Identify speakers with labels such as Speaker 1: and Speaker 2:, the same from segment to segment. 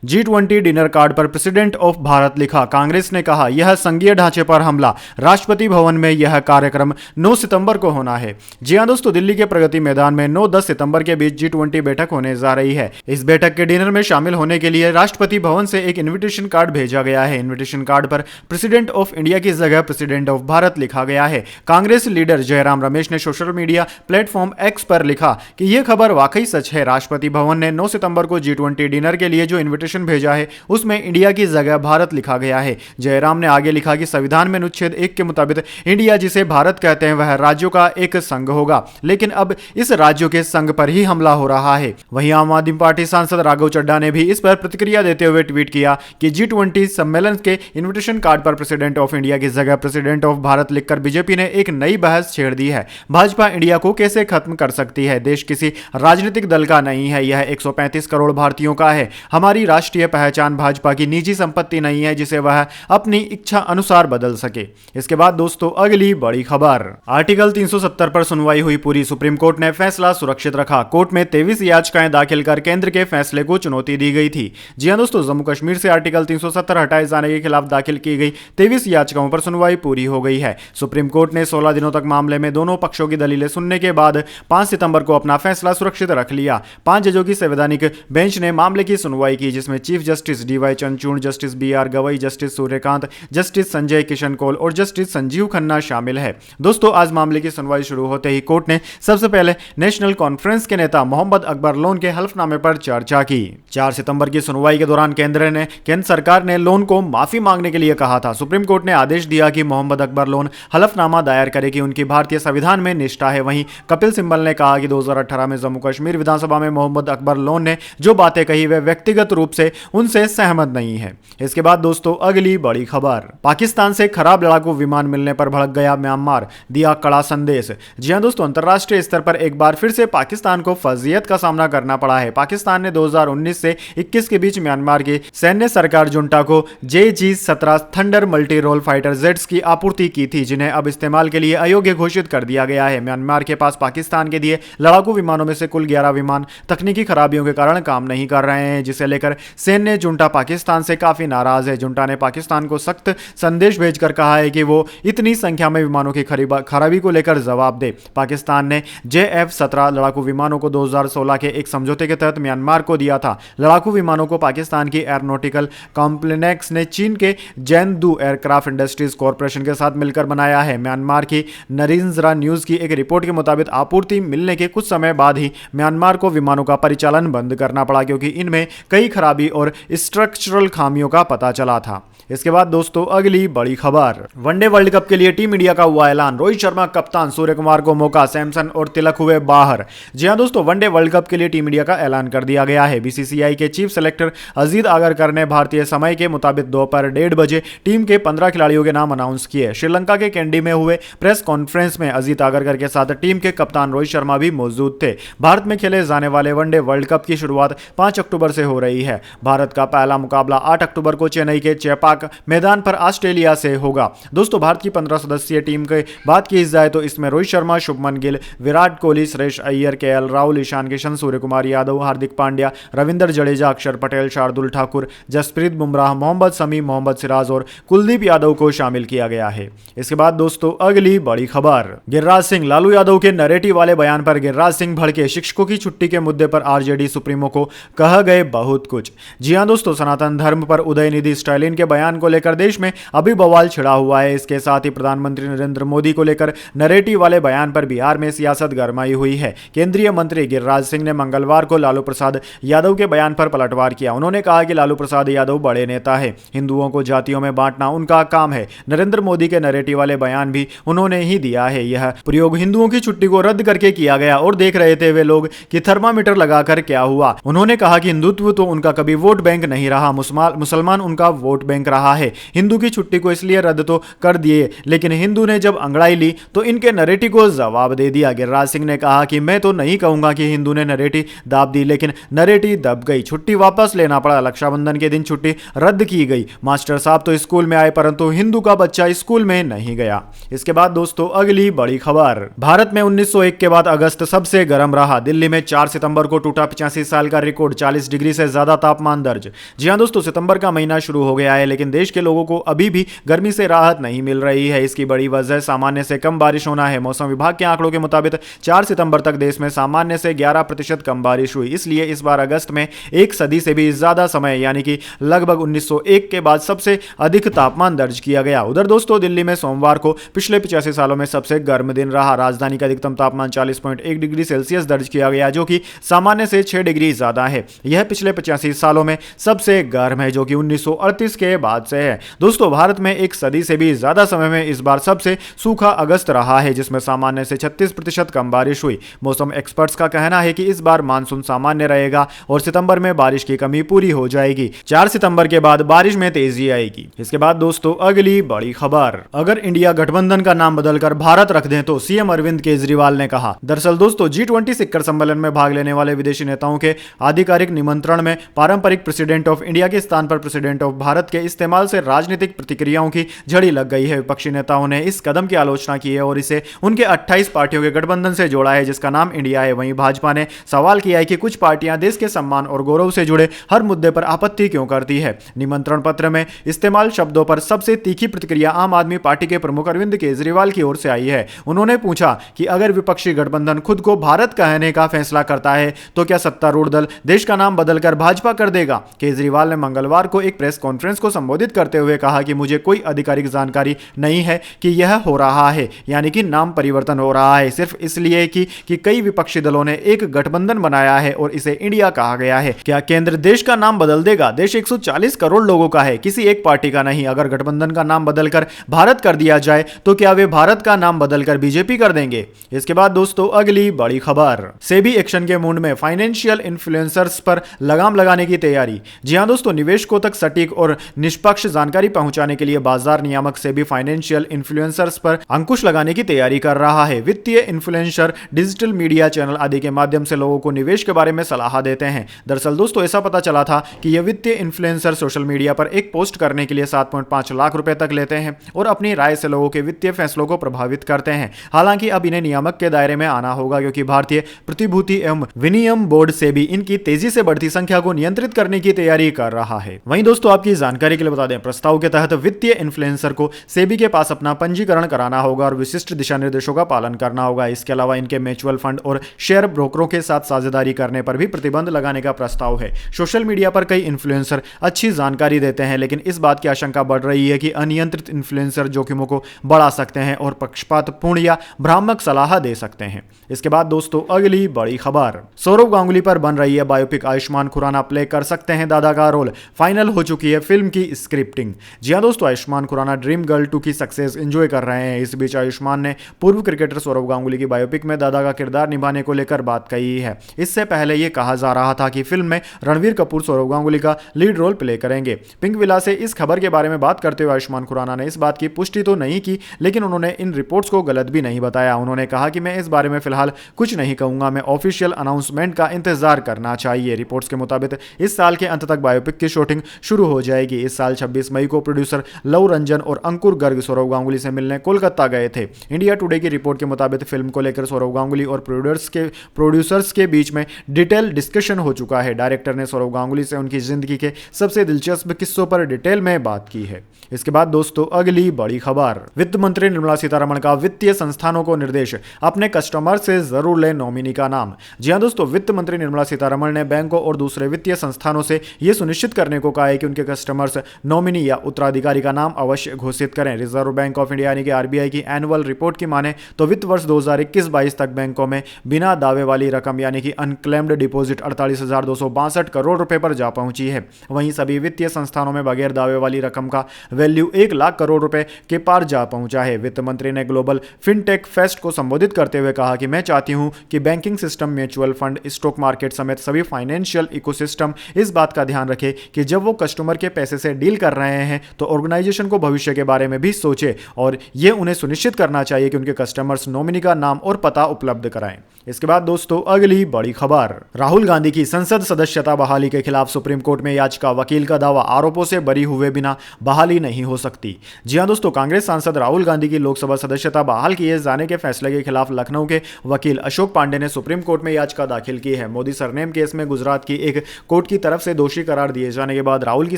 Speaker 1: G20 dinner card पर president of Bharat लिखा। कांग्रेस ने कहा यह संघीय ढांचे पर हमला। राष्ट्रपति भवन में यह कार्यक्रम 9 सितंबर को होना है। जी हां दोस्तों, दिल्ली के प्रगति मैदान में 9-10 सितंबर के बीच G20 बैठक होने जा रही है। इस बैठक के डिनर में शामिल होने के लिए राष्ट्रपति भवन से एक इन्विटेशन कार्ड भेजा गया है। इन्विटेशन कार्ड पर प्रेसिडेंट ऑफ इंडिया की जगह प्रेसिडेंट ऑफ भारत लिखा गया है। कांग्रेस लीडर जयराम रमेश ने सोशल मीडिया प्लेटफॉर्म एक्स पर लिखा कि यह खबर वाकई सच है। राष्ट्रपति भवन ने 9 सितंबर को G20 डिनर के लिए जो इन्विटेशन भेजा है उसमें इंडिया की जगह भारत लिखा गया है। जयराम ने आगे लिखा कि संविधान में अनुच्छेद 1 के मुताबिक इंडिया जिसे भारत कहते हैं वह राज्यों का एक संघ होगा, लेकिन अब इस राज्यों के संघ पर ही हमला हो रहा है। वहीं आम आदमी पार्टी सांसद राघव चड्ढा ने भी इस पर प्रतिक्रिया देते हुए ट्वीट किया कि G20 सम्मेलन के इन्विटेशन कार्ड पर प्रेसिडेंट ऑफ इंडिया की जगह प्रेसिडेंट ऑफ भारत लिखकर बीजेपी ने एक नई बहस छेड़ दी है। भाजपा इंडिया को कैसे खत्म कर सकती है? देश किसी राजनीतिक दल का नहीं है, यह 135 करोड़ भारतीयों का है। हमारी राष्ट्रीय पहचान भाजपा की निजी संपत्ति नहीं है जिसे वह अपनी इच्छा अनुसार बदल सके। इसके बाद दोस्तों अगली बड़ी खबर, आर्टिकल 370 पर सुनवाई हुई पूरी। सुप्रीम कोर्ट ने फैसला सुरक्षित रखा। कोर्ट में 23 याचिकाएं दाखिल कर केंद्र के फैसले को चुनौती दी गई थी। जी हां दोस्तों, जम्मू कश्मीर से आर्टिकल 370 हटाए जाने के खिलाफ दाखिल की गई 23 याचिकाओं पर सुनवाई पूरी हो गई है। सुप्रीम कोर्ट ने 16 दिनों तक मामले में दोनों पक्षों की दलीलें सुनने के बाद 5 सितंबर को अपना फैसला सुरक्षित रख लिया। 5 जजों की संवैधानिक बेंच ने मामले की सुनवाई की, जिसमें chief justice DY Chandrachud, justice BR Gavai, justice Suryakant, justice Sanjay Kishan Kaul और जस्टिस संजीव खन्ना शामिल है। दोस्तों आज मामले की सुनवाई शुरू होते ही कोर्ट ने सबसे पहले नेशनल कॉन्फ्रेंस के नेता मोहम्मद अकबर लोन के हल्फनामे पर चर्चा की। 4 सितंबर की सुनवाई के दौरान केंद्र सरकार ने लोन को माफी मांगने के लिए कहा था। सुप्रीम कोर्ट ने आदेश दिया कि मोहम्मद अकबर लोन हलफनामा दायर करे कि उनकी भारतीय संविधान में निष्ठा है। वहीं कपिल सिब्बल ने कहा कि 2018 में जम्मू कश्मीर विधानसभा में मोहम्मद अकबर लोन ने जो बातें कही वे व्यक्तिगत रूप से उनसे सहमत नहीं है। इसके बाद दोस्तों अगली बड़ी खबर, पाकिस्तान से खराब लड़ाकू विमान मिलने पर भड़क गया म्यांमार, दिया कड़ा संदेश। जी हां दोस्तों, अंतरराष्ट्रीय स्तर पर एक बार फिर से पाकिस्तान को फजीयत का सामना करना पड़ा है। पाकिस्तान ने 2019 से 21 के बीच म्यांमार की सैन्य सरकार जुंटा को JG-17 thunder multi role fighter jets की आपूर्ति की थी, जिन्हें अब इस्तेमाल के लिए अयोग्य घोषित कर दिया गया है। म्यांमार के पास पाकिस्तान के दिए लड़ाकू विमानों में से कुल 11 विमान तकनीकी खराबियों के कारण काम नहीं कर रहे हैं, जिसे लेकर सैन्य जुंटा पाकिस्तान से काफी नाराज है। जुंटा ने पाकिस्तान को सख्त संदेश भेजकर कहा है कि वो इतनी संख्या में विमानों की खराबी को लेकर जवाब दे। पाकिस्तान ने JF-17 लड़ाकू विमानों को 2016 के एक समझौते के तहत म्यांमार को दिया था। लड़ाकू विमानों को पाकिस्तान की एरोनॉटिकल कॉम्प्लेक्स ने चीन के जैनदू एयरक्राफ्ट इंडस्ट्रीज कॉरपोरेशन के साथ मिलकर बनाया है। म्यांमार की नरीनजरा न्यूज की एक रिपोर्ट के मुताबिक आपूर्ति मिलने के कुछ समय बाद ही म्यांमार को विमानों का परिचालन बंद करना पड़ा, क्योंकि इनमें कई खराबी और स्ट्रक्चरल खामियों का पता चला था। इसके बाद दोस्तों अगली बड़ी खबर, वनडे वर्ल्ड कप के लिए टीम इंडिया का हुआ ऐलान। रोहित शर्मा कप्तान, सूर्य कुमार को मौका, सैमसन और तिलक हुए बाहर। जी हां दोस्तों, वनडे वर्ल्ड कप के लिए टीम इंडिया का ऐलान कर दिया गया है। BCCI के चीफ सेलेक्टर अजीत आगरकर ने भारतीय समय के मुताबिक दोपहर 1:30 बजे टीम के 15 खिलाड़ियों के नाम अनाउंस किए। श्रीलंका के कैंडी में हुए प्रेस कॉन्फ्रेंस में अजीत आगरकर के साथ टीम के कप्तान रोहित शर्मा भी मौजूद थे। भारत में खेले जाने वाले वनडे वर्ल्ड कप की शुरुआत 5 अक्टूबर से हो रही है। भारत का पहला मुकाबला 8 अक्टूबर को चेन्नई के चेपाक मैदान पर ऑस्ट्रेलिया से होगा। दोस्तों भारत की 15 सदस्यीय टीम की बात की जाए तो इसमें रोहित शर्मा, शुभमन गिल, विराट कोहली, सुरेश अय्यर, KL राहुल, ईशान किशन, सूर्य कुमार यादव, हार्दिक पांड्या, रविंद्र जडेजा, अक्षर पटेल, शार्दुल ठाकुर, जसप्रीत बुमराह, मोहम्मद शमी, मोहम्मद सिराज और कुलदीप यादव को शामिल किया गया है। इसके बाद दोस्तों अगली बड़ी खबर, गिरिराज सिंह, लालू यादव के नैरेटिव वाले बयान पर गिरिराज सिंह भड़के। शिक्षकों की छुट्टी के मुद्दे पर RJD सुप्रीमो को कह गए बहुत कुछ। जी हां दोस्तों, सनातन धर्म पर उदयनिधि स्टालिन के बयान को लेकर देश में अभी बवाल छिड़ा हुआ है। इसके साथ ही प्रधानमंत्री नरेंद्र मोदी को लेकर नैरेटिव वाले बयान पर बिहार में सियासत गरमाई हुई है। केंद्रीय मंत्री गिरिराज सिंह ने मंगलवार को लालू प्रसाद यादव के बयान पर पलटवार किया। उन्होंने कहा कि लालू प्रसाद यादव बड़े नेता है, हिंदुओं को जातियों में बांटना उनका काम है। नरेंद्र मोदी के नैरेटिव वाले बयान भी उन्होंने ही दिया है। यह प्रयोग हिंदुओं की छुट्टी को रद्द करके किया गया और देख रहे थे वे लोग कि थर्मामीटर लगाकर क्या हुआ। उन्होंने कहा कि हिंदुत्व तो उनका कभी वोट बैंक नहीं रहा, मुसलमान उनका वोट बैंक रहा है। हिंदू की छुट्टी को इसलिए रद्द तो कर दिए, लेकिन हिंदू ने जब अंगड़ाई ली तो इनके नैरेटिव को जवाब दे दिया। गिरिराज सिंह ने कहा कि मैं तो नहीं कहूंगा कि हिंदू ने नैरेटिव दाब दी, लेकिन नैरेटिव दब गई, छुट्टी वापस लेना पड़ा। रक्षाबंधन के दिन छुट्टी रद्द की गई। मास्टर साहब तो स्कूल में आए परंतु हिंदू का बच्चा स्कूल में नहीं गया। इसके बाद दोस्तों अगली बड़ी खबर, भारत में 1901 के बाद अगस्त सबसे गर्म रहा। दिल्ली में 4 सितंबर को टूटा 85 साल का रिकॉर्ड, 40 डिग्री से ज्यादा तापमान दर्ज। जी हां दोस्तों, सितंबर का महीना शुरू हो गया है, लेकिन देश के लोगों को अभी भी गर्मी से राहत नहीं मिल रही है। इसकी बड़ी वजह सामान्य से कम बारिश होना है। मौसम विभाग के आंकड़ों के मुताबिक 4 सितंबर तक देश में सामान्य से 11% कम बारिश हुई। इसलिए इस बार अगस्त में एक सदी से भी ज्यादा समय यानी कि लगभग 1901 के बाद सबसे अधिक तापमान दर्ज किया गया। उधर दोस्तों, दिल्ली में सोमवार को पिछले 85 सालों में सबसे गर्म दिन रहा। राजधानी का अधिकतम तापमान 40.1 डिग्री सेल्सियस दर्ज किया गया, जो कि सामान्य से 6 डिग्री ज्यादा है। यह पिछले 85 सालों में सबसे गर्म है, जो कि 1938 के बाद से है। दोस्तों, भारत में एक सदी से भी ज्यादा समय में इस बार सबसे सूखा अगस्त रहा है, जिसमें सामान्य से 36% कम बारिश हुई। मौसम एक्सपर्ट्स का कहना है कि इस बार मानसून सामान्य रहेगा और सितंबर में बारिश की कमी पूरी हो जाएगी। 4 सितंबर के बाद बारिश में तेजी आएगी। इसके बाद दोस्तों, अगली बड़ी खबर, अगर इंडिया गठबंधन का नाम बदलकर भारत रख दें तो सीएम अरविंद केजरीवाल ने कहा। दरअसल दोस्तों, G20 शिखर सम्मेलन में भाग लेने वाले विदेशी नेताओं के आधिकारिक निमंत्रण में पारंपरिक प्रेसिडेंट ऑफ इंडिया के स्थान पर प्रेसिडेंट ऑफ भारत के इस्तेमाल से राजनीतिक प्रतिक्रियाओं की झड़ी लग गई है। विपक्षी नेताओं ने इस कदम की आलोचना की है और इसे उनके 28 पार्टियों के गठबंधन से जोड़ा है, जिसका नाम इंडिया है। वहीं भाजपा ने सवाल किया है कि कुछ पार्टियां देश के सम्मान और गौरव से जुड़े हर मुद्दे पर आपत्ति क्यों करती है। निमंत्रण पत्र में इस्तेमाल शब्दों पर सबसे तीखी प्रतिक्रिया आम आदमी पार्टी के प्रमुख अरविंद केजरीवाल की ओर से आई है। उन्होंने पूछा कि अगर विपक्षी गठबंधन खुद को भारत कहने का फैसला करता है तो क्या सत्तारूढ़ दल देश का नाम बदलकर भाजपा कर देगा। केजरीवाल ने मंगलवार को एक प्रेस कॉन्फ्रेंस को संबोधित करते हुए कहा कि मुझे कोई आधिकारिक जानकारी नहीं है कि यह हो रहा है, यानी कि नाम परिवर्तन हो रहा है, सिर्फ इसलिए कि कई विपक्षी दलों ने एक गठबंधन बनाया है और इसे इंडिया कहा गया है। क्या केंद्र देश का नाम बदल देगा? देश 140 करोड़ लोगों का है, किसी एक पार्टी का नहीं। अगर गठबंधन का नाम बदलकर भारत कर दिया जाए तो क्या वे भारत का नाम बदलकर बीजेपी कर देंगे? इसके बाद दोस्तों, अगली बड़ी खबर, सेबी एक्शन के मूड में, फाइनेंशियल इन्फ्लुएंसर्स पर लगाम लगाने की तैयारी। जी हां दोस्तों, निवेशकों तक सटीक और निष्पक्ष जानकारी पहुंचाने के लिए बाजार नियामक सेबी फाइनेंशियल इन्फ्लुएंसर्स पर अंकुश लगाने की तैयारी कर रहा है। वित्तीय इन्फ्लुएंसर डिजिटल मीडिया चैनल आदि के माध्यम से लोगों को निवेश के बारे में सलाह देते हैं। दरअसल दोस्तों, ऐसा पता चला था कि यह वित्तीय इन्फ्लुएंसर सोशल मीडिया पर एक पोस्ट करने के लिए 7.5 लाख रुपए तक लेते हैं और अपनी राय से लोगों के वित्तीय फैसलों को प्रभावित करते हैं। हालांकि अब इन्हें नियामक के दायरे में आना होगा, क्योंकि भारतीय प्रतिभूति एवं विनिमय बोर्ड सेबी इनकी तेजी से बढ़ती संख्या को नियंत्रित करने की तैयारी कर रहा है। वहीं दोस्तों, आपकी जानकारी के लिए बता दें, प्रस्ताव के तहत वित्तीय इन्फ्लुएंसर को सेबी के पास अपना पंजीकरण कराना होगा और विशिष्ट दिशा निर्देशों का पालन करना होगा। इसके अलावा इनके म्यूचुअल फंड और शेयर ब्रोकरों के साथ साझेदारी करने पर भी प्रतिबंध लगाने का प्रस्ताव है। सोशल मीडिया पर कई इन्फ्लुएंसर अच्छी जानकारी देते हैं, लेकिन इस बात की आशंका बढ़ रही है कि अनियंत्रित इन्फ्लुएंसर जोखिमों को बढ़ा सकते हैं और पक्षपातपूर्ण या भ्रामक सलाह दे सकते हैं। इसके बाद दोस्तों, अगली बड़ी खबर, सौरव गांगुली पर बन रही है बायोपिक। आयुष्मान खुराना प्ले कर सकते हैं दादा का रोल, फाइनल हो चुकी है फिल्म की स्क्रिप्टिंग। जी हां दोस्तों, आयुष्मान खुराना ड्रीम गर्ल 2 की सक्सेस एंजॉय कर रहे हैं। इस बीच आयुष्मान ने पूर्व क्रिकेटर सौरव गांगुली की बायोपिक में दादा का किरदार निभाने को लेकर बात कही है। इससे पहले यह कहा जा रहा था कि फिल्म में रणवीर कपूर सौरव गांगुली का लीड रोल प्ले करेंगे। पिंक विला से इस खबर के बारे में बात करते हुए आयुष्मान खुराना ने इस बात की पुष्टि तो नहीं की, लेकिन उन्होंने इन रिपोर्ट्स को गलत भी नहीं बताया। उन्होंने कहा कि मैं इस बारे में फिलहाल कुछ नहीं कहूंगा, मैं ऑफिशियल अनाउंसमेंट का इंतजार करना चाहिए। रिपोर्ट्स के मुताबिक इस साल के अंत तक बायोपिक की शूटिंग शुरू हो जाएगी। इस साल 26 मई को प्रोड्यूसर लव रंजन और अंकुर गर्ग सौरव गांगुली से मिलने कोलकाता गए थे। इंडिया टुडे की रिपोर्ट के मुताबिक फिल्म को लेकर सौरव गांगुली और प्रोड्यूसर्स के बीच में डिटेल डिस्कशन हो चुका है। डायरेक्टर ने सौरव गांगुली से उनकी जिंदगी के सबसे दिलचस्प किस्सों पर डिटेल में बात की है। इसके बाद दोस्तों, अगली बड़ी खबर, वित्त मंत्री निर्मला सीतारमण का वित्तीय संस्थानों को निर्देश, अपने कस्टमर से जरूर लें नॉमिनी का नाम। जी हां दोस्तों, वित्त मंत्री निर्मला सीतारमण ने बैंकों और दूसरे वित्तीय संस्थानों से यह सुनिश्चित करने को कहा है कि उनके कस्टमर्स नॉमिनी या उत्तराधिकारी का नाम अवश्य घोषित करें। रिजर्व बैंक ऑफ इंडिया यानी कि आरबीआई की एनुअल रिपोर्ट की माने तो वित्त वर्ष 2021-22 तक बैंकों में बिना दावे वाली रकम यानी कि अनक्लेम्ड डिपॉजिट 48,262 करोड़ रुपए पर जा पहुंची है। वहीं सभी वित्तीय संस्थानों में बगैर दावे वाली रकम का वैल्यू 1 लाख करोड़ रुपए के पार जा पहुंचा है। वित्त मंत्री ने ग्लोबल फिनटेक फेस्ट को संबोधित करते हुए कहा कि मैं चाहती हूं कि banking system, mutual fund, stock market समेत सभी फाइनेंशियल इकोसिस्टम इस बात का ध्यान रखे कि जब वो कस्टमर के पैसे से डील कर रहे हैं तो ऑर्गेनाइजेशन को भविष्य के बारे में भी सोचे और ये उन्हें सुनिश्चित करना चाहिए कि उनके कस्टमर्स नॉमिनी का नाम और पता उपलब्ध कराएं। इसके बाद दोस्तों, अगली बड़ी खबर, राहुल गांधी की संसद सदस्यता बहाली के खिलाफ सुप्रीम कोर्ट में याचिका, वकील का दावा, आरोपों से बरी हुए बिना बहाली नहीं हो सकती। जी हां दोस्तों, कांग्रेस सांसद राहुल गांधी की लोकसभा सदस्यता बहाल किए जाने के फैसले के खिलाफ लखनऊ के वकील अशोक पांडे ने सुप्रीम कोर्ट में याचिका दाखिल की है। मोदी सरनेम केस में गुजरात की एक कोर्ट कोर्ट की तरफ से दोषी करार दिए जाने के बाद राहुल की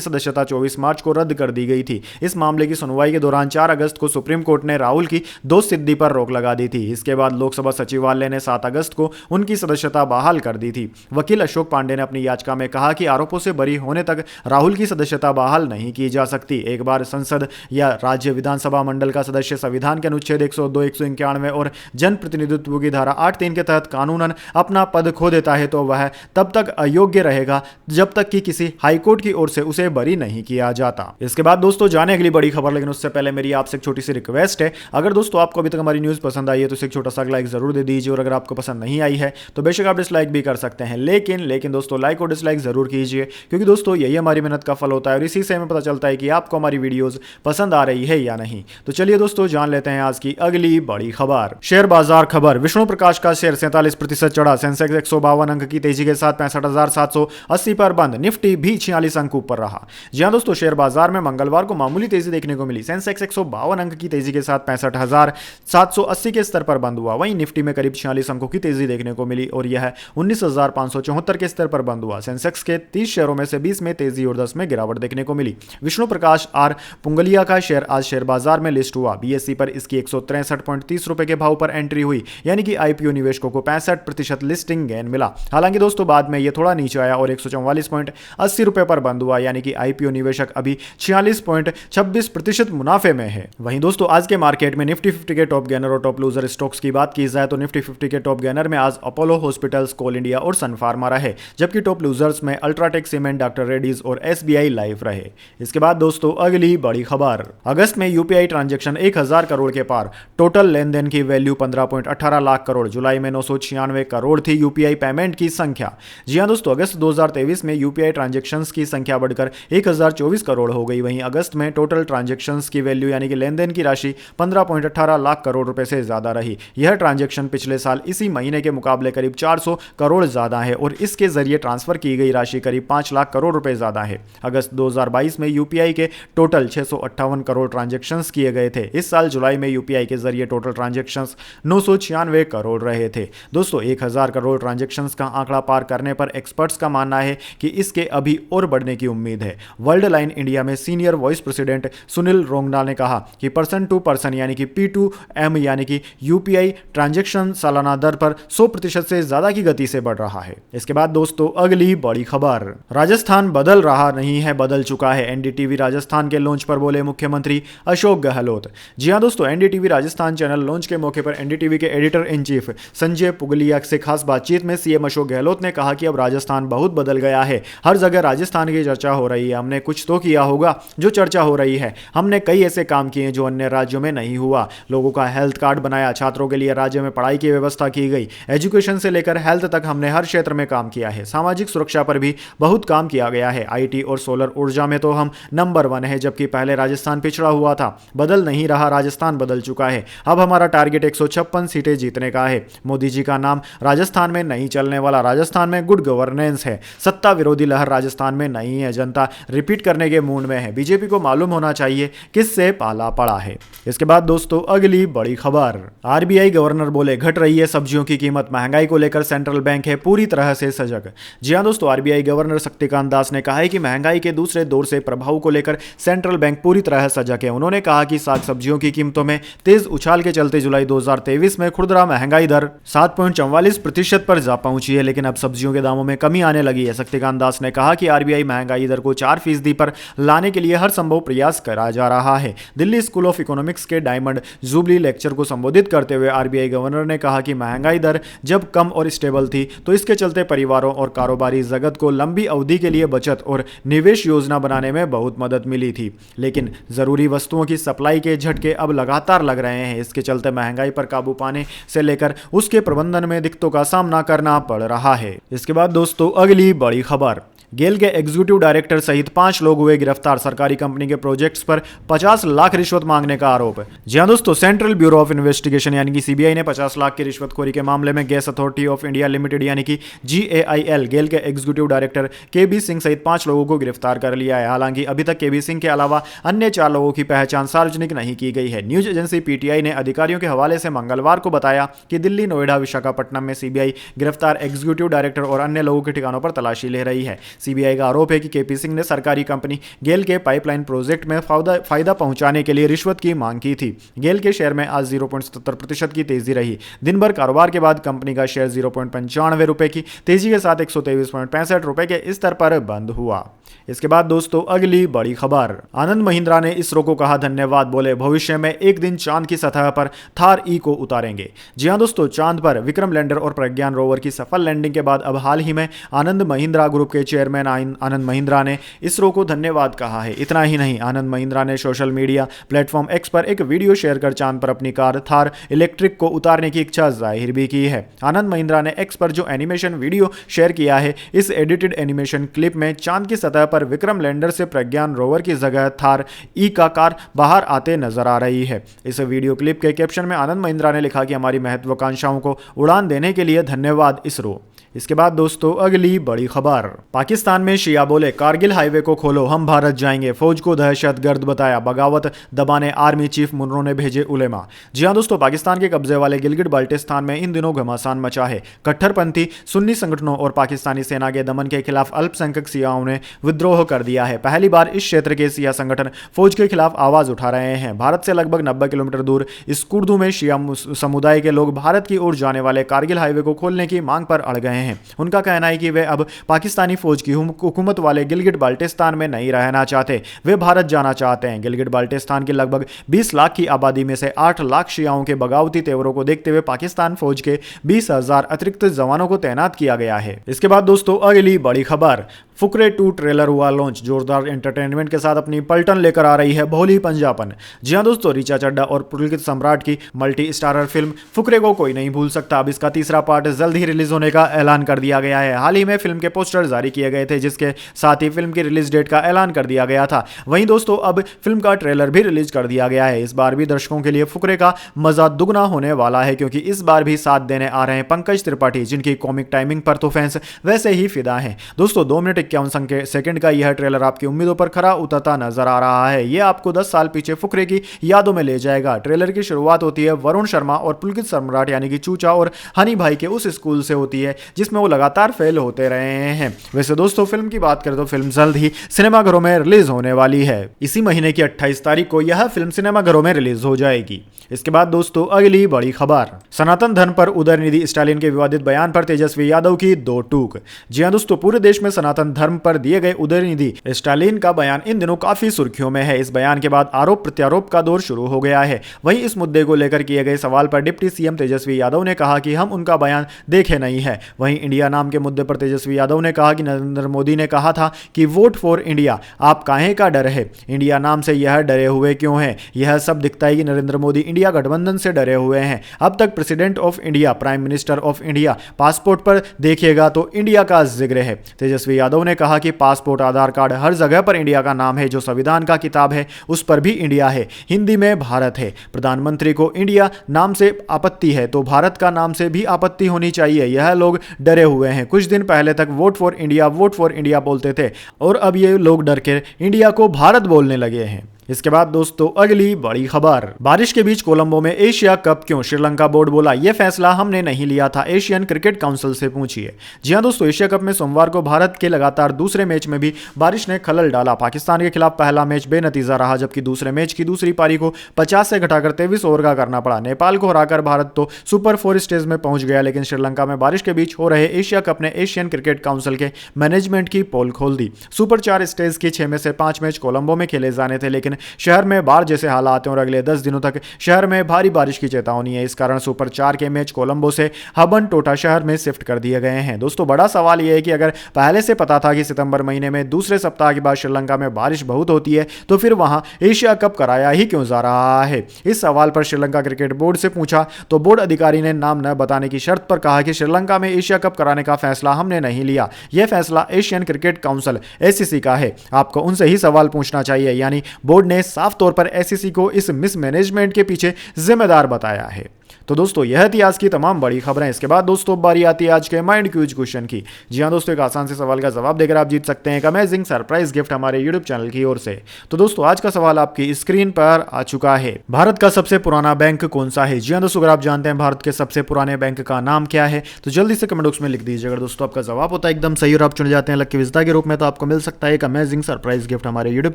Speaker 1: सदस्यता 24 मार्च को रद्द कर दी गई थी। इस मामले की सुनवाई के दौरान 4 अगस्त को सुप्रीम कोर्ट ने राहुल की दोष सिद्धि पर रोक लगा दी थी। इसके बाद लोकसभा सचिवालय ने 7 अगस्त को उनकी सदस्यता बहाल कर दी थी। वकील अशोक पांडे ने अपनी याचिका में कहा कि आरोपों से बरी होने तक राहुल की सदस्यता बहाल नहीं की जा सकती। एक बार संसद या राज्य विधानसभा मंडल का सदस्य संविधान के अनुच्छेद 102, 191 और जन प्रतिनिधित्व की धारा 8(3) के तहत कानूनन अपना पद खो देता है तो वह तब तक अयोग्य रहेगा जब तक कि किसी हाईकोर्ट की ओर से उसे बरी नहीं किया जाता। इसके बाद दोस्तों जाने अगली बड़ी खबर, लेकिन उससे पहले मेरी आपसे एक छोटी सी रिक्वेस्ट है। अगर दोस्तों आपको अभी तक हमारी न्यूज पसंद आई है तो एक छोटा सा लाइक जरूर दे दीजिए, और अगर आपको पसंद नहीं आई है तो बेशक आप डिसलाइक भी कर सकते हैं, लेकिन दोस्तों लाइक और डिसलाइक जरूर कीजिए, क्योंकि दोस्तों यही हमारी मेहनत का फल होता है और इसी से हमें पता चलता है कि आपको हमारी वीडियोस पसंद आ रही है या नहीं। तो चलिए दोस्तों जान लेते हैं आज की अगली बड़ी खबर। शेयर बाजार खबर, विष्णु प्रकाश का शेयर 47% चढ़ा, सेंसेक्स 152 अंक की तेजी के साथ 65,780 पर बंद, निफ्टी भी 46 अंक ऊपर रहा। जी हां दोस्तों, शेयर बाजार में मंगलवार को मामूली तेजी देखने को मिली। सेंसेक्स 152 अंक की तेजी के साथ 65,780 के स्तर पर बंद हुआ। वहीं निफ्टी में करीब 46 अंकों की तेजी देखने को मिली और यह 19,574 के स्तर पर बंद हुआ। सेंसेक्स के 30 शेयरों में से 20 में तेजी और 10 में गिरावट देखने को मिली। विष्णु प्रकाश आर पुंगलिया का शेयर आज शेयर बाजार में लिस्ट हुआ। बीएसई पर इसकी 163.30 रुपए के भाव पर एंट्री हुई, यानी कि आईपीओ निवेशकों को 65% लिस्टिंग गेन मिला। हालांकि दोस्तों बाद में यह थोड़ा नीचे आया और 144.80 रुपए पर बंद हुआ, यानी कि आईपीओ निवेशक अभी 46.26% मुनाफे में है। वहीं दोस्तों आज के मार्केट में निफ्टी 50 के टॉप गेनर और टॉप लूजर स्टॉक्स की बात की जाए तो निफ्टी 50 के टॉप गेनर में आज अपोलो हॉस्पिटल्स, कोल इंडिया और सन फार्मा रहे, जबकि टॉप लूजर्स में अल्ट्राटेक सीमेंट, डॉक्टर रेड्डीज और एसबीआई लाइफ रहे। इसके बाद दोस्तों अगली बड़ी खबर, अगस्त में यूपीआई ट्रांजैक्शन 1000 करोड़ के पार, टोटल लेन देन की वैल्यू 15.18 लाख करोड़, जुलाई में 996 करोड़ थी यूपीआई पेमेंट की संख्या। जी हां दोस्तों, अगस्त 2023 में यूपीआई ट्रांजैक्शंस की संख्या बढ़कर 1024 करोड़ हो गई। वहीं अगस्त में टोटल ट्रांजैक्शंस की वैल्यू यानी कि लेन देन की राशि 15.18 लाख करोड़ रुपए से ज्यादा रही। यह ट्रांजैक्शन पिछले साल इसी महीने के मुकाबले करीब 400 करोड़ ज्यादा है और इसके जरिए ट्रांसफर की गई राशि करीब 5 लाख करोड़ रुपए ज्यादा है। अगस्त 2022 में यूपीआई के टोटल 658 करोड़ ट्रांजैक्शंस किए गए थे। इस साल जुलाई में यूपीआई के जरिए टोटल ट्रांजैक्शंस 996 करोड़ रहे थे। दोस्तों 1000 करोड़ ट्रांजैक्शंस का आंकड़ा पार करने पर एक्सपर्ट्स का मानना है कि इसके अभी और बढ़ने की उम्मीद है। वर्ल्ड लाइन इंडिया में सीनियर वाइस प्रेसिडेंट सुनील रोंगना ने कहा कि पर्सन टू पर्सन यानी कि P2M यानी कि यूपीआई ट्रांजैक्शन सालाना दर पर 100% से ज्यादा की गति से बढ़ रहा है। इसके बाद दोस्तों अगली बड़ी खबर, राजस्थान बदल रहा नहीं है, बदल चुका है, एनडीटीवी राजस्थान के लॉन्च पर बोले मुख्यमंत्री अशोक गहलोत। जी हां दोस्तों, एनडीटीवी राजस्थान चैनल लॉन्च के मौके पर एनडीटीवी के editor in chief Sanjay Pugalia से खास बातचीत में सीएम अशोक गहलोत ने कहा कि अब राजस्थान बहुत बदल गया है, हर जगह राजस्थान की चर्चा हो रही है। हमने कुछ तो किया होगा जो चर्चा हो रही है। हमने कई ऐसे काम किए जो अन्य राज्यों में नहीं हुआ। लोगों का हेल्थ कार्ड बनाया, छात्रों के लिए राज्य में पढ़ाई की व्यवस्था की गई, एजुकेशन से लेकर हेल्थ तक हमने हर क्षेत्र में काम किया है। सामाजिक सुरक्षा पर भी बहुत काम किया गया है। आईटी और सोलर ऊर्जा में तो हम नंबर 1 है, जबकि पहले राजस्थान पिछड़ा हुआ था। बदल नहीं रहा, राजस्थान बदल चुका है। अब हमारा टारगेट 156 सीटें जीतने का है। मोदी जी का नाम राजस्थान में नहीं चलने वाला, राजस्थान में गुड गवर्नेंस है। सत्ता विरोधी लहर राजस्थान में नहीं है, जनता रिपीट करने के मूड में है। बीजेपी को मालूम होना चाहिए किससे पाला पड़ा है। इसके बाद दोस्तों अगली बड़ी खबर, आरबीआई गवर्नर बोले घट रही है सब्जियों की कीमत, महंगाई को लेकर सेंट्रल बैंक है पूरी तरह से सजग। जी हां दोस्तों, आरबीआई गवर्नर शक्तिकांत दास ने कहा है कि महंगाई के दूसरे दौर से प्रभाव को लेकर सेंट्रल बैंक पूरी तरह सजग है। उन्होंने कहा कि साग सब्जियों की कीमतों में तेज उछाल के चलते जुलाई 2023 में खुदरा महंगाई दर 7.44% पर जा पहुंची है, लेकिन अब सब्जियों के दामों में कमी आने लगी है। शक्तिकांत दास ने कहा कि आरबीआई महंगाई दर को 4% पर लाने के लिए हर संभव प्रयास करा जा रहा है। दिल्ली स्कूल ऑफ इकोनॉमिक्स के डायमंड जुबली लेक्चर को संबोधित करते हुए आरबीआई गवर्नर ने कहा कि महंगाई दर जब कम और स्टेबल थी तो इसके चलते परिवारों और कारोबारी जगत को लंबी अवधि के लिए बचत और निवेश योजना बनाने में बहुत मदद मिली थी, लेकिन जरूरी वस्तुओं की सप्लाई के झटके अब लगातार लग रहे हैं। इसके चलते महंगाई पर काबू पाने से लेकर उसके प्रबंधन में दिक्कतों का सामना करना पड़ रहा है। इसके बाद दोस्तों अगली बड़ी खबर, गेल के एग्जीक्यूटिव डायरेक्टर सहित 5 लोग हुए गिरफ्तार, सरकारी कंपनी के प्रोजेक्ट्स पर 50 लाख रिश्वत मांगने का आरोप। जी हां दोस्तों, सेंट्रल ब्यूरो ऑफ इन्वेस्टिगेशन यानी कि सीबीआई ने 50 लाख की रिश्वतखोरी के मामले में gas authority of India limited यानी कि GAIL गेल के एग्जीक्यूटिव डायरेक्टर KB सिंह सहित 5 लोगों को गिरफ्तार कर लिया है। हालांकि अभी तक KB सिंह के अलावा अन्य 4 लोगों की पहचान सार्वजनिक नहीं की गई है। न्यूज एजेंसी PTI ने अधिकारियों के हवाले से मंगलवार को बताया कि दिल्ली, नोएडा, विशाखापट्टनम में सीबीआई गिरफ्तार एग्जीक्यूटिव डायरेक्टर और अन्य लोगों के ठिकानों पर तलाशी ले रही है। सीबीआई का आरोप है कि केपी सिंह ने सरकारी कंपनी गेल के पाइपलाइन प्रोजेक्ट में फायदा पहुंचाने के लिए रिश्वत की मांग की थी। गेल के शेयर में आज 0.77% की तेजी रही। दिन भर कारोबार के बाद कंपनी का शेयर 0.95 रुपए की तेजी के साथ 123.65 रुपए के स्तर पर बंद हुआ। इसके बाद दोस्तों अगली बड़ी खबर, आनंद महिंद्रा ने इसरो को कहा धन्यवाद, बोले भविष्य में एक दिन चांद की सतह पर थार ई को उतारेंगे। जी हां दोस्तों, चांद पर विक्रम लैंडर और प्रज्ञान रोवर की सफल लैंडिंग के बाद अब हाल ही में आनंद महिंद्रा ग्रुप के चेयरमैन आनंद महिंद्रा ने इसरो को धन्यवाद कहा है। इतना ही नहीं, आनंद महिंद्रा ने सोशल मीडिया प्लेटफॉर्म एक्स पर एक वीडियो शेयर कर चांद पर अपनी कार थार इलेक्ट्रिक को उतारने की इच्छा जाहिर भी की है। आनंद महिंद्रा ने एक्स पर जो एनिमेशन वीडियो शेयर किया है, इस एडिटेड एनिमेशन क्लिप में चांद की सतह पर विक्रम लैंडर से प्रज्ञान रोवर की जगह थार ई का कार बाहर आते नजर आ रही है। इस वीडियो क्लिप के कैप्शन में आनंद महिंद्रा ने लिखा कि हमारी महत्वाकांक्षाओं को उड़ान देने के लिए धन्यवाद इसरो। इसके बाद दोस्तों अगली बड़ी खबर, पाकिस्तान में शिया बोले कारगिल हाईवे को खोलो, हम भारत जाएंगे, फौज को दहशतगर्द बताया, बगावत दबाने आर्मी चीफ मुनरो ने भेजे उलेमा। जी हां दोस्तों, पाकिस्तान के कब्जे वाले गिलगिट बाल्टिस्तान में इन दिनों घमासान मचा है। कट्टरपंथी सुन्नी संगठनों और पाकिस्तानी सेना के दमन के खिलाफ अल्पसंख्यक सियाओं ने विद्रोह कर दिया है। पहली बार इस क्षेत्र के सिया संगठन फौज के खिलाफ आवाज उठा रहे हैं। भारत से लगभग 90 किलोमीटर दूर स्कुर्दू में शिया समुदाय के लोग भारत की ओर जाने वाले कारगिल हाईवे को खोलने की मांग पर अड़ गए हैं। उनका कहना है कि वे अब पाकिस्तानी फौज की हुकूमत वाले गिलगिट बाल्टिस्तान में नहीं रहना चाहते, वे भारत जाना चाहते हैं। गिलगिट बाल्टिस्तान की लगभग 20 लाख की आबादी में से 8 लाख शियाओं के बगावती तेवरों को देखते हुए पाकिस्तान फौज के 20,000 अतिरिक्त जवानों को तैनात किया गया है। इसके बाद दोस्तों अगली बड़ी खबर, फुकरे 2 ट्रेलर हुआ लॉन्च, जोरदार एंटरटेनमेंट के साथ अपनी पलटन लेकर आ रही है भोली पंजाबन। जी हां दोस्तों, ऋचा चड्ढा और पुलकित सम्राट की मल्टी स्टारर फिल्म फुकरे को कोई नहीं भूल सकता। अब इसका तीसरा पार्ट जल्द ही रिलीज होने का ऐलान कर दिया गया है। हाल ही में फिल्म के पोस्टर जारी किए गए थे, जिसके साथ ही फिल्म की रिलीज डेट का ऐलान कर दिया गया था। वहीं दोस्तों अब फिल्म का ट्रेलर भी रिलीज कर दिया गया है। इस बार भी दर्शकों के लिए फुकरे का मजा दुगना होने वाला है, क्योंकि इस बार भी साथ देने आ रहे हैं पंकज त्रिपाठी, जिनकी कॉमिक टाइमिंग पर तो फैंस वैसे ही फिदा हैं। दोस्तों 2 मिनट 51 सेकंड का यह ट्रेलर आपकी उम्मीदों पर खरा उतरता नजर आ रहा है। यह आपको 10 साल पीछे फुकरे की यादों में ले जाएगा। ट्रेलर की शुरुआत होती है वरुण शर्मा और पुलकित सम्राट यानी कि चूचा और हनी भाई के उस स्कूल से होती है जिसमें वो लगातार फेल होते रहे हैं। वैसे दोस्तों फिल्म की बात करें तो फिल्म जल्द ही सिनेमाघरों में रिलीज होने वाली है। इसी महीने की 28 तारीख को यह फिल्म सिनेमाघरों में रिलीज हो जाएगी। इसके बाद दोस्तों अगली बड़ी खबर, सनातन धर्म पर उदयनिधि स्टालिन के विवादित बयान पर तेजस्वी यादव की 2 टूक। जी हां दोस्तों, पूरे देश में सनातन धर्म पर दिए गए उदयनिधि स्टालिन का बयान इन दिनों काफी सुर्खियों में है। इस बयान के बाद आरोप प्रत्यारोप का दौर शुरू हो गया है। वहीं इस मुद्दे को लेकर किए गए सवाल पर डिप्टी सीएम तेजस्वी यादव ने कहा कि हम उनका बयान देखे नहीं है। वहीं इंडिया नाम के मुद्दे पर तेजस्वी यादव ने कहा कि नरेंद्र मोदी ने कहा था कि वोट फॉर इंडिया, आप काहे का डर है, इंडिया नाम से यह डरे हुए क्यों हैं? यह सब दिखता है कि नरेंद्र मोदी इंडिया गठबंधन से डरे हुए हैं। अब तक president of India, prime minister of India passport पर देखिएगा तो इंडिया का जिक्र है। तेजस्वी यादव ने कहा कि पासपोर्ट, आधार कार्ड, हर जगह पर इंडिया का नाम है। जो संविधान का किताब है उस पर भी इंडिया है, हिंदी में भारत है। प्रधानमंत्री को इंडिया नाम से आपत्ति है तो भारत का नाम से भी आपत्ति होनी चाहिए। यह लोग डरे हुए हैं। कुछ दिन पहले तक वोट फॉर इंडिया बोलते थे और अब ये लोग डर के इंडिया को भारत बोलने लगे हैं। इसके बाद दोस्तों अगली बड़ी खबर, बारिश के बीच कोलंबो में एशिया कप क्यों, श्रीलंका बोर्ड बोला यह फैसला हमने नहीं लिया था, एशियन क्रिकेट काउंसिल से पूछिए। जी हां दोस्तों, एशिया कप में सोमवार को भारत के लगातार दूसरे मैच में भी बारिश ने खलल डाला। पाकिस्तान के खिलाफ पहला मैच बेनतीजा रहा, जबकि दूसरे मैच की दूसरी पारी को 50 से घटाकर 23 ओवर का करना पड़ा। नेपाल को हराकर भारत तो सुपर 4 स्टेज में पहुंच गया, लेकिन श्रीलंका में बारिश के बीच हो रहे एशिया कप ने एशियन क्रिकेट काउंसिल के मैनेजमेंट की पोल खोल दी। सुपर 4 स्टेज की 6 में से 5 मैच कोलंबो में खेले जाने थे, लेकिन शहर में बाढ़ जैसे हालात हैं और अगले 10 दिनों तक शहर में भारी बारिश की चेतावनी है। इस कारण सुपर 4 के मैच कोलंबो से हबन टोटा शहर में शिफ्ट कर दिए गए हैं। दोस्तों बड़ा सवाल यह है कि अगर पहले से पता था कि सितंबर महीने में दूसरे सप्ताह के बाद श्रीलंका में बारिश बहुत होती है, तो फिर वहां एशिया कप कराया ही क्यों जा रहा है? इस सवाल पर श्रीलंका क्रिकेट बोर्ड से पूछा तो बोर्ड अधिकारी ने नाम न बताने की शर्त पर कहा कि श्रीलंका में एशिया कप कराने का फैसला हमने नहीं लिया, यह फैसला एशियन क्रिकेट काउंसिल एसीसी का है। आपको उनसे ही सवाल पूछना चाहिए। यानी बोर्ड ने साफ तौर पर एसीसी को इस मिसमैनेजमेंट के पीछे जिम्मेदार बताया है। तो दोस्तों यह थी आज की तमाम बड़ी खबरें। इसके बाद दोस्तों बारी आती है आज के माइंड क्यूज क्वेश्चन की। जी हाँ दोस्तों, एक आसान से सवाल का जवाब देकर आप जीत सकते हैं एक अमेजिंग सरप्राइज गिफ्ट हमारे यूट्यूब चैनल की ओर से। तो दोस्तों आज का सवाल आपकी स्क्रीन पर आ चुका है। भारत का सबसे पुराना बैंक कौन सा है? जी हाँ दोस्तों, अगर आप जानते हैं भारत के सबसे पुराने बैंक का नाम क्या है तो जल्दी से कमेंट बॉक्स में लिख दीजिए। अगर दोस्तों आपका जवाब होता है एकदम सही और आप चुने जाते हैं लकी विजेता के रूप में, तो आपको मिल सकता है एक अमेजिंग सरप्राइज गिफ्ट हमारे यूट्यूब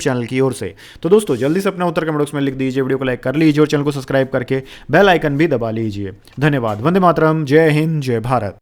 Speaker 1: चैनल की ओर से। तो दोस्तों जल्दी से अपना उत्तर कमेंट बॉक्स में लिख दीजिए, वीडियो को लाइक कर लीजिए और चैनल को सब्सक्राइब करके बेल आइकन भी दबा लीजिए। धन्यवाद। वंदे मातरम। जय हिंद, जय भारत।